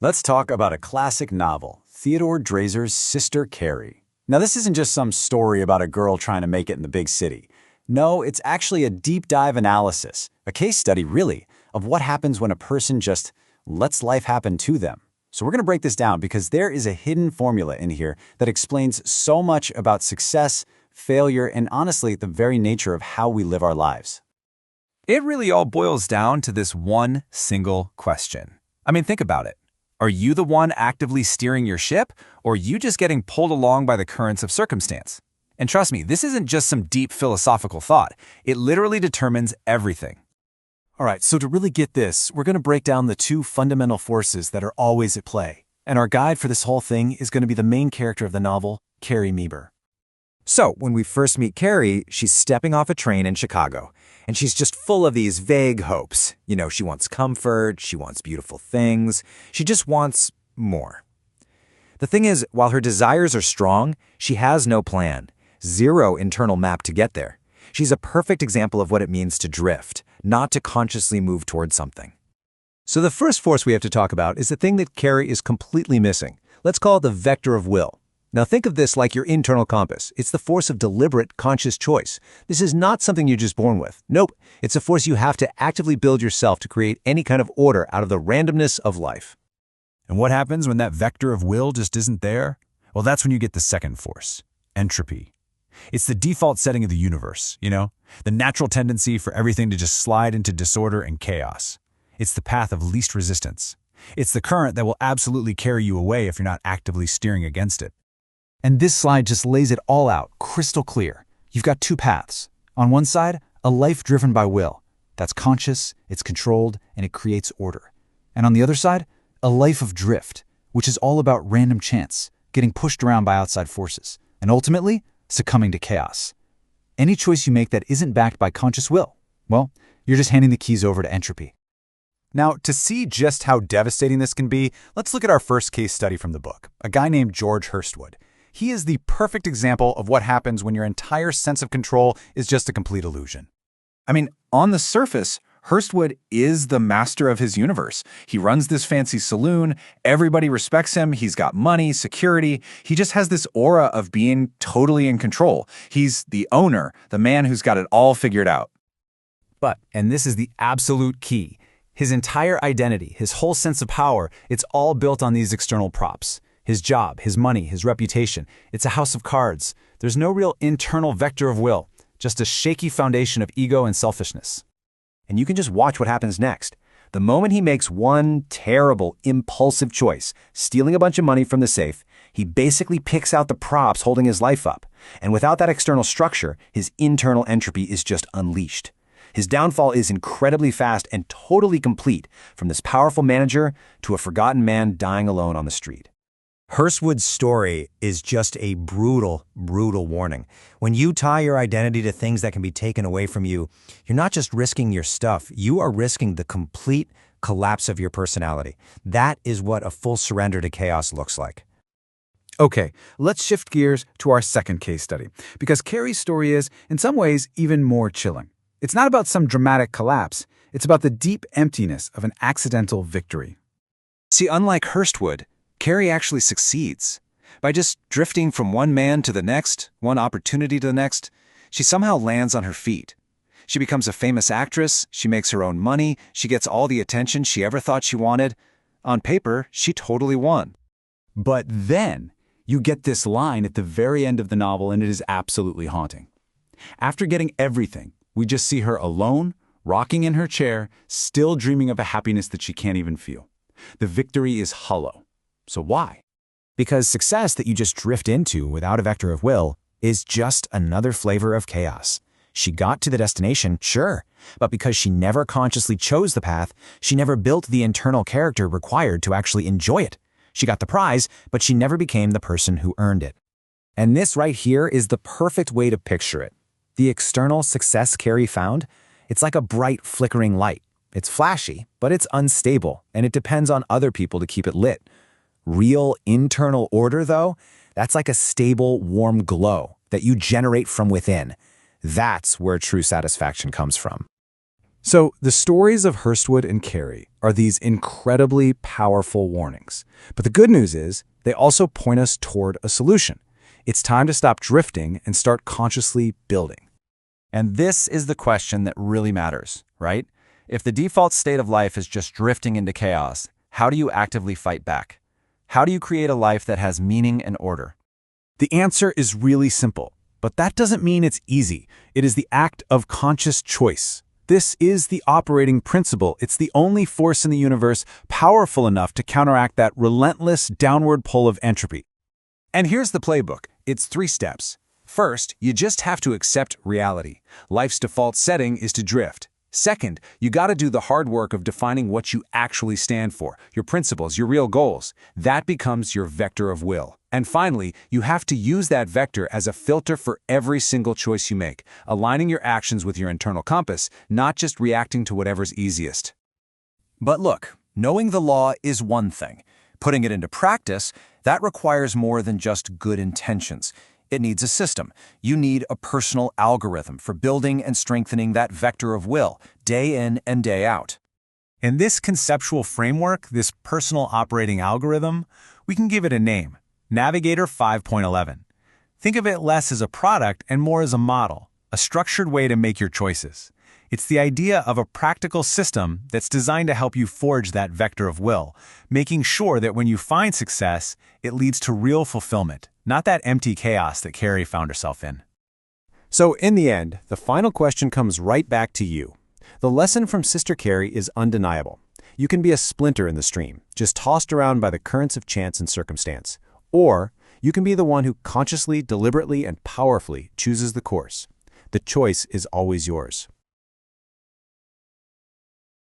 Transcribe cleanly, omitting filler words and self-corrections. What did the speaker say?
Let's talk about a classic novel, Theodore Dreiser's Sister Carrie. Now, this isn't just some story about a girl trying to make it in the big city. No, it's actually a deep dive analysis, a case study, really, of what happens when a person just lets life happen to them. So we're going to break this down because there is a hidden formula in here that explains so much about success, failure, and honestly, the very nature of how we live our lives. It really all boils down to this one single question. I mean, think about it. Are you the one actively steering your ship, or are you just getting pulled along by the currents of circumstance? And trust me, this isn't just some deep philosophical thought. It literally determines everything. All right, so to really get this, we're going to break down the two fundamental forces that are always at play. And our guide for this whole thing is going to be the main character of the novel, Carrie Meeber. So, when we first meet Carrie, she's stepping off a train in Chicago, and she's just full of these vague hopes. You know, she wants comfort, she wants beautiful things, she just wants more. The thing is, while her desires are strong, she has no plan, zero internal map to get there. She's a perfect example of what it means to drift, not to consciously move towards something. So the first force we have to talk about is the thing that Carrie is completely missing. Let's call it the vector of will. Now think of this like your internal compass. It's the force of deliberate, conscious choice. This is not something you're just born with. Nope, it's a force you have to actively build yourself to create any kind of order out of the randomness of life. And what happens when that vector of will just isn't there? Well, that's when you get the second force, entropy. It's the default setting of the universe, the natural tendency for everything to just slide into disorder and chaos. It's the path of least resistance. It's the current that will absolutely carry you away if you're not actively steering against it. And this slide just lays it all out, crystal clear. You've got two paths. On one side, a life driven by will. That's conscious, it's controlled, and it creates order. And on the other side, a life of drift, which is all about random chance, getting pushed around by outside forces, and ultimately, succumbing to chaos. Any choice you make that isn't backed by conscious will, well, you're just handing the keys over to entropy. Now, to see just how devastating this can be, let's look at our first case study from the book, a guy named George Hurstwood. He is the perfect example of what happens when your entire sense of control is just a complete illusion. I mean, on the surface, Hurstwood is the master of his universe. He runs this fancy saloon, everybody respects him, he's got money, security, he just has this aura of being totally in control. He's the owner, the man who's got it all figured out. But, and this is the absolute key, his entire identity, his whole sense of power, it's all built on these external props. His job, his money, his reputation. It's a house of cards. There's no real internal vector of will, just a shaky foundation of ego and selfishness. And you can just watch what happens next. The moment he makes one terrible, impulsive choice, stealing a bunch of money from the safe, he basically picks out the props holding his life up. And without that external structure, his internal entropy is just unleashed. His downfall is incredibly fast and totally complete, from this powerful manager to a forgotten man dying alone on the street. Hurstwood's story is just a brutal, brutal warning. When you tie your identity to things that can be taken away from you, you're not just risking your stuff, you are risking the complete collapse of your personality. That is what a full surrender to chaos looks like. Okay, let's shift gears to our second case study, because Carrie's story is, in some ways, even more chilling. It's not about some dramatic collapse, it's about the deep emptiness of an accidental victory. See, unlike Hurstwood, Carrie actually succeeds. By just drifting from one man to the next, one opportunity to the next, she somehow lands on her feet. She becomes a famous actress, she makes her own money, she gets all the attention she ever thought she wanted. On paper, she totally won. But then, you get this line at the very end of the novel, and it is absolutely haunting. After getting everything, we just see her alone, rocking in her chair, still dreaming of a happiness that she can't even feel. The victory is hollow. So why? Because success that you just drift into without a vector of will is just another flavor of chaos. She got to the destination, sure, but because she never consciously chose the path, she never built the internal character required to actually enjoy it. She got the prize, but she never became the person who earned it. And this right here is the perfect way to picture it. The external success Carrie found, it's like a bright, flickering light. It's flashy, but it's unstable, and it depends on other people to keep it lit. Real internal order, though, that's like a stable, warm glow that you generate from within. That's where true satisfaction comes from. So, the stories of Hurstwood and Carrie are these incredibly powerful warnings. But the good news is, they also point us toward a solution. It's time to stop drifting and start consciously building. And this is the question that really matters, right? If the default state of life is just drifting into chaos, how do you actively fight back? How do you create a life that has meaning and order? The answer is really simple, but that doesn't mean it's easy. It is the act of conscious choice. This is the operating principle. It's the only force in the universe powerful enough to counteract that relentless downward pull of entropy. And here's the playbook. It's 3 steps. First, you just have to accept reality. Life's default setting is to drift. Second, you gotta do the hard work of defining what you actually stand for, your principles, your real goals. That becomes your vector of will. And finally, you have to use that vector as a filter for every single choice you make, aligning your actions with your internal compass, not just reacting to whatever's easiest. But look, knowing the law is one thing. Putting it into practice, that requires more than just good intentions. It needs a system. You need a personal algorithm for building and strengthening that vector of will, day in and day out. In this conceptual framework, this personal operating algorithm, we can give it a name, Navigator 5.11. Think of it less as a product and more as a model, a structured way to make your choices. It's the idea of a practical system that's designed to help you forge that vector of will, making sure that when you find success, it leads to real fulfillment, not that empty chaos that Carrie found herself in. So in the end, the final question comes right back to you. The lesson from Sister Carrie is undeniable. You can be a splinter in the stream, just tossed around by the currents of chance and circumstance. Or you can be the one who consciously, deliberately, and powerfully chooses the course. The choice is always yours.